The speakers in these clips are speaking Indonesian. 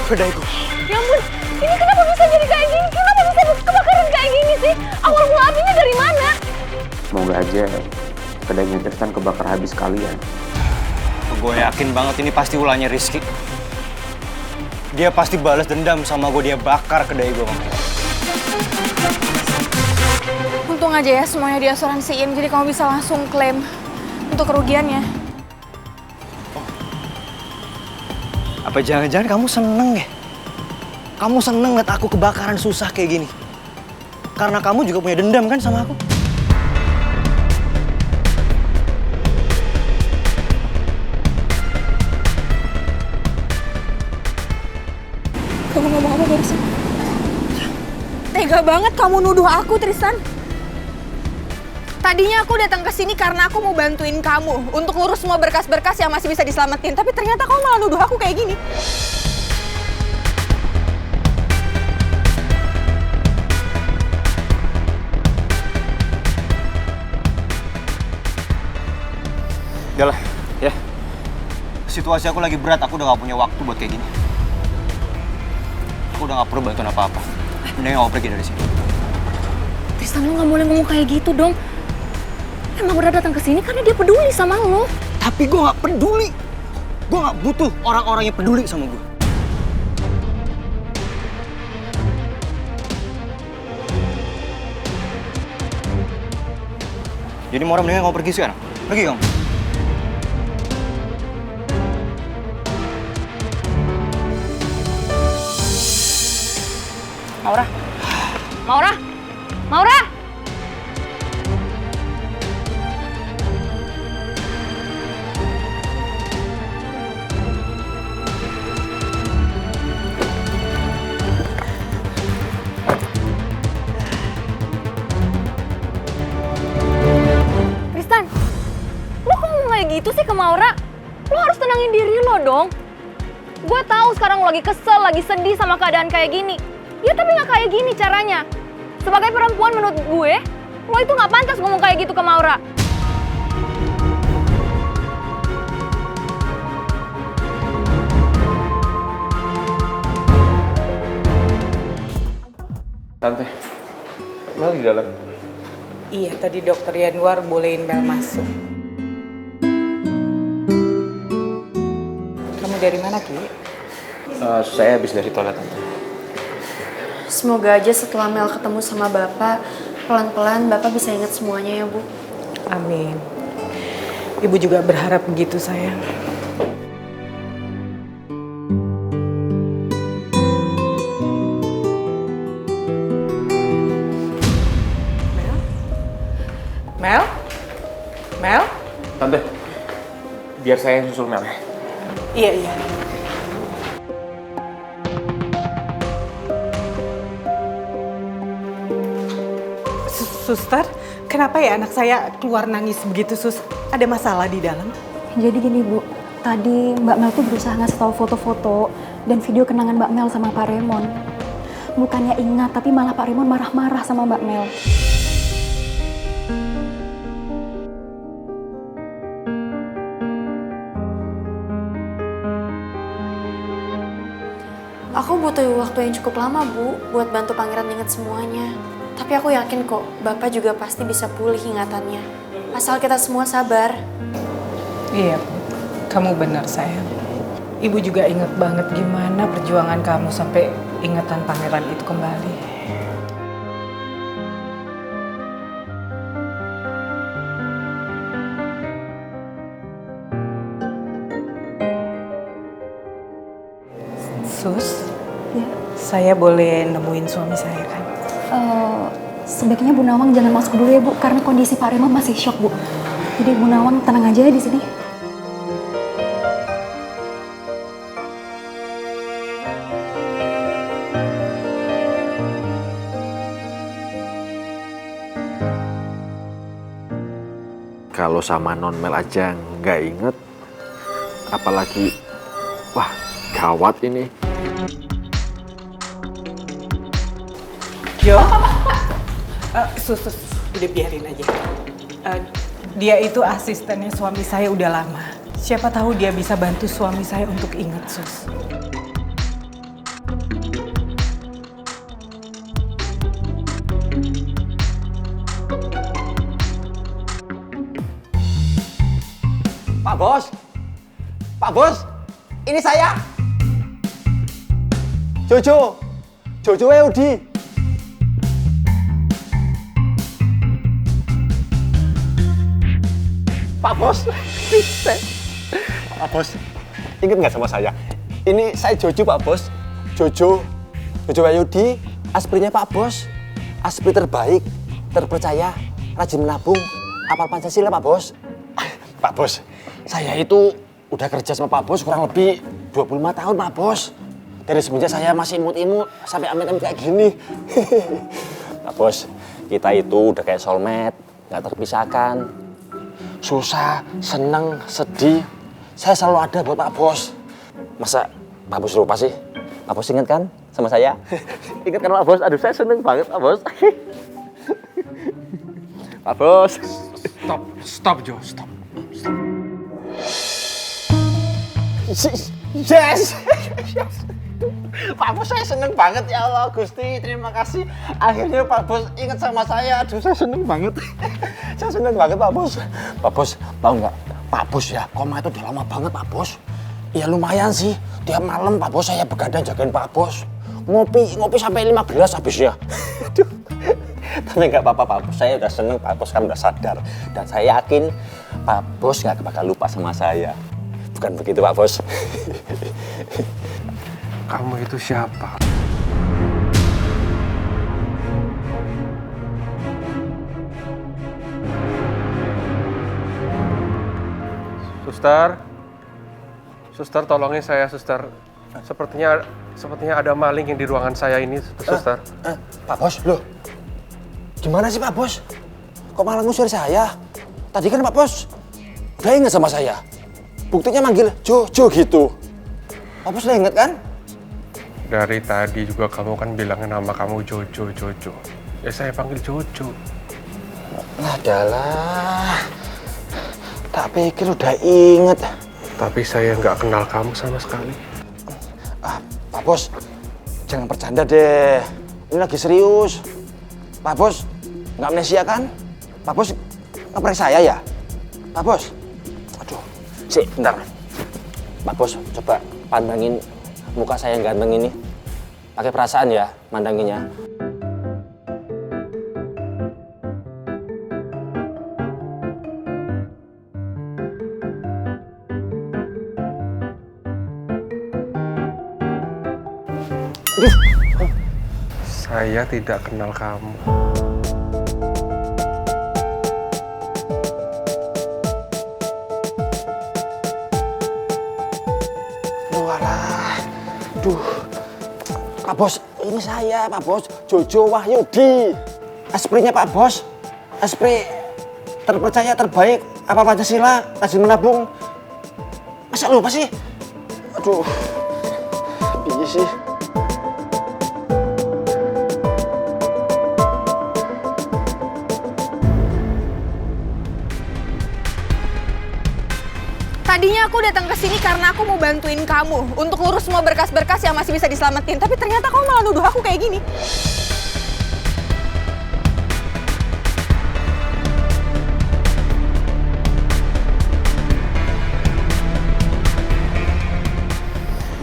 kedaiku. Ya ampun, ini kenapa bisa jadi kayak gini? Kenapa bisa kebakaran kayak gini sih? Awal mula apinya dari mana? Semoga aja kedainya Tristan kebakar habis kalian. Gue yakin banget ini pasti ulahnya Rizky. Dia pasti balas dendam sama gue, dia bakar kedai gue. Untung aja ya semuanya diasuransiin, jadi kamu bisa langsung klaim untuk kerugiannya. Apa jangan-jangan kamu seneng ya? Kamu seneng liat aku kebakaran susah kayak gini? Karena kamu juga punya dendam kan sama aku? Kamu ngomong apa barusan? Tega banget kamu nuduh aku, Tristan. Tadinya aku datang ke sini karena aku mau bantuin kamu untuk ngurus semua berkas-berkas yang masih bisa diselamatin. Tapi ternyata kamu malah nuduh aku kayak gini. Udah lah, ya. Situasi aku lagi berat, aku udah gak punya waktu buat kayak gini. Aku udah gak perlu bantuan apa-apa. Mending aku pergi dari sini. Tristan, lo gak boleh ngomong kayak gitu dong. Emang udah datang ke sini karena dia peduli sama lo. Tapi gue gak peduli. Gue gak butuh orang-orang yang peduli sama gue. Jadi Maura mendingan kamu pergi sekarang. Pergi kamu. Maura. Maura. Maura. Tristan, lo kok ngomong kayak gitu sih ke Maura? Lo harus tenangin diri lo dong. Gue tahu sekarang lo lagi kesel, lagi sedih sama keadaan kayak gini. Ya tapi nggak kayak gini caranya. Sebagai perempuan menurut gue, lo itu nggak pantas ngomong kayak gitu ke Maura. Tante, Mel di dalam. Iya, tadi dokter Yanuar bolehin Mel masuk. Kamu dari mana, Ki? Saya habis dari toilet, Tante. Semoga aja setelah Mel ketemu sama Bapak, pelan-pelan Bapak bisa ingat semuanya ya, Bu. Amin. Ibu juga berharap begitu, sayang. Mel? Mel? Tante, biar saya yang susul Mel ya. Iya, iya. Suster, kenapa ya anak saya keluar nangis begitu, Sus? Ada masalah di dalam? Jadi gini, Bu. Tadi Mbak Mel tuh berusaha ngasih tahu foto-foto dan video kenangan Mbak Mel sama Pak Raymond. Bukannya ingat, tapi malah Pak Raymond marah-marah sama Mbak Mel. Aku butuh waktu yang cukup lama, Bu, buat bantu Pangeran ingat semuanya. Tapi aku yakin kok, Bapak juga pasti bisa pulih ingatannya. Asal kita semua sabar. Iya, Bu. Kamu benar, sayang. Ibu juga ingat banget gimana perjuangan kamu sampai ingatan Pangeran itu kembali. Sus, Ya. saya boleh nemuin suami saya kan? Sebaiknya Bu Nawang jangan masuk dulu ya, Bu, karena kondisi Pak Raymond masih shock, Bu. Jadi Bu Nawang tenang aja ya di sini. Kalau sama Non Mel aja nggak inget, apalagi, wah gawat ini. Yo, sus, udah biarin aja. Dia itu asistennya suami saya udah lama. Siapa tahu dia bisa bantu suami saya untuk ingat, Sus. Pak Bos! Pak Bos! Ini saya! Jojo Eudi! Pak Bos! Pak Bos, ingat nggak sama saya? Ini saya Jojo, Pak Bos. Jojo Eudi, aspirnya Pak Bos. Aspri terbaik, terpercaya, rajin menabung, hafal Pancasila, Pak Bos. Pak Bos, saya itu udah kerja sama Pak Bos kurang lebih 25 tahun, Pak Bos. Dari semenjak saya masih imut-imut sampai amit-amit kayak gini. Pak Bos, kita itu udah kayak soulmate, nggak terpisahkan. Susah, seneng, sedih, saya selalu ada buat Pak Bos. Masa Pak Bos lupa sih? Pak Bos ingat kan sama saya? Ingat kan Pak Bos? Aduh, saya seneng banget Pak Bos. Pak Bos. Stop Jo, stop. Yes! Pak Bos, saya seneng banget, ya Allah Gusti, terima kasih. Akhirnya Pak Bos ingat sama saya. Aduh, saya seneng banget. Saya seneng banget Pak Bos. Pak Bos, tahu nggak? Pak Bos ya, koma itu udah lama banget Pak Bos. Ya lumayan sih, tiap malam Pak Bos saya begadang jagain Pak Bos. Ngopi sampai 5 gelas habis ya. Aduh. Tapi nggak apa-apa Pak Bos, saya udah seneng, Pak Bos kan udah sadar. Dan saya yakin Pak Bos nggak bakal lupa sama saya. Bukan begitu Pak Bos? Kamu itu siapa? Suster, tolongin saya, Suster. Sepertinya ada maling yang di ruangan saya ini, Suster. Pak Bos, loh. Gimana sih Pak Bos? Kok malah ngusir saya? Tadi kan Pak Bos udah inget sama saya. Buktinya manggil Jojo gitu. Pak Bos udah inget kan? Dari tadi juga kamu kan bilangin nama kamu Jojo. Ya saya panggil Jojo. Adalah, tak pikir udah inget. Tapi saya nggak kenal kamu sama sekali. Pak Bos, jangan bercanda deh. Ini lagi serius. Pak Bos, nggak amnesia kan? Pak Bos ngeprank saya ya? Pak Bos, aduh, sih, bentar. Pak Bos, coba pandangin muka saya yang ganteng ini. Pakai perasaan ya, mandanginnya. Saya tidak kenal kamu. Walah, duh. Pak Bos, ini saya, Pak Bos. Jojo Wahyudi. Esprinya Pak Bos. Espri terpercaya, terbaik, apa Pancasila, rajin menabung. Masa lupa sih? Aduh, iya sih. Tadinya aku datang ke sini karena aku mau bantuin kamu untuk ngurus semua berkas-berkas yang masih bisa diselamatin. Tapi ternyata kamu malah nuduh aku kayak gini.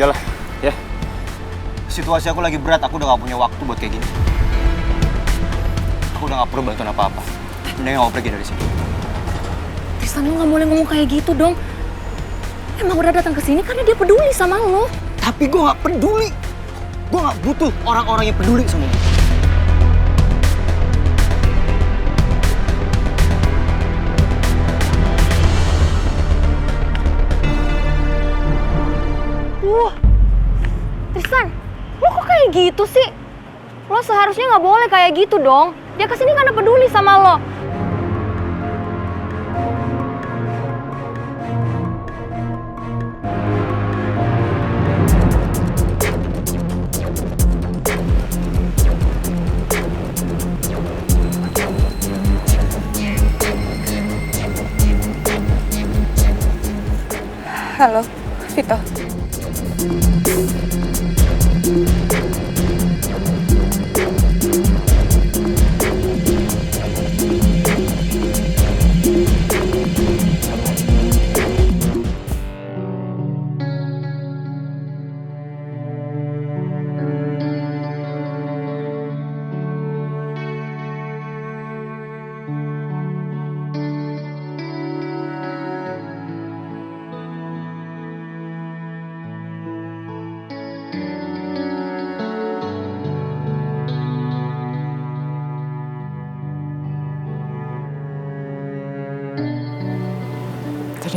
Udahlah, ya. Situasi aku lagi berat, aku udah gak punya waktu buat kayak gini. Aku udah gak perlu bantuan apa-apa. Mending aku pergi dari sini. Tristan, lo gak boleh ngomong kayak gitu dong. Emang udah datang ke sini karena dia peduli sama lo. Tapi gue gak peduli. Gue gak butuh orang-orang yang peduli sama gue. Wah, Tristan, lo kok kayak gitu sih? Lo seharusnya gak boleh kayak gitu dong. Dia kesini karena peduli sama lo. Halo, Vito.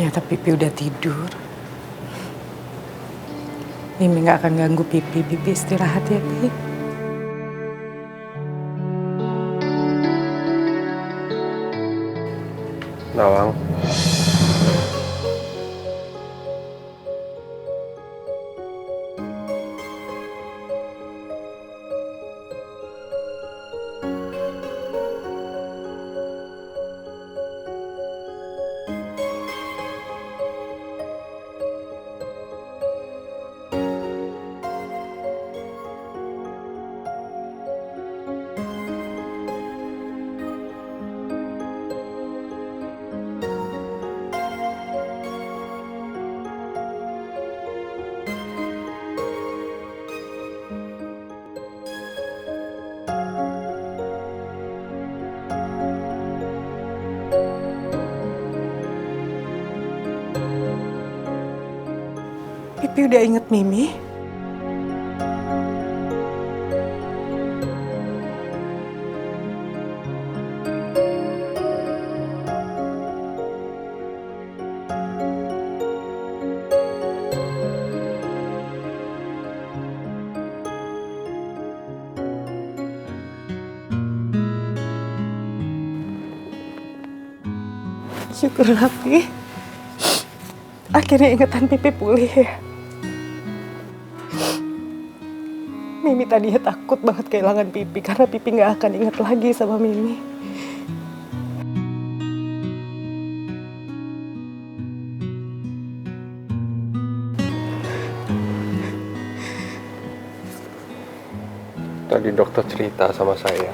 Ternyata Pipi udah tidur. Mimi nggak akan ganggu Pipi. Pipi istirahat ya, Pi. Nawang. Pipi udah inget Mimi? Syukurlah, Pi. Akhirnya ingatan Pipi pulih ya. Mimi tadinya takut banget kehilangan Pipi karena Pipi nggak akan ingat lagi sama Mimi. Tadi dokter cerita sama saya.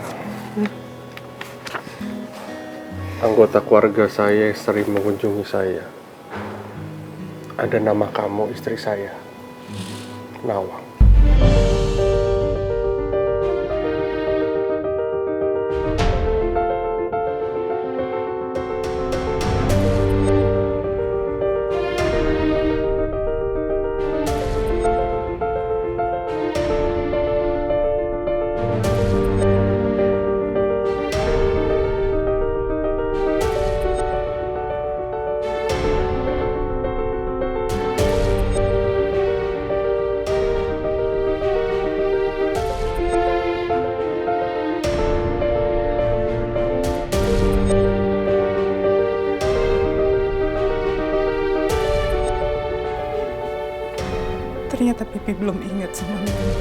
Anggota keluarga saya yang sering mengunjungi saya. Ada nama kamu, istri saya, Nawang. Ternyata Pipi belum ingat sama Mimi.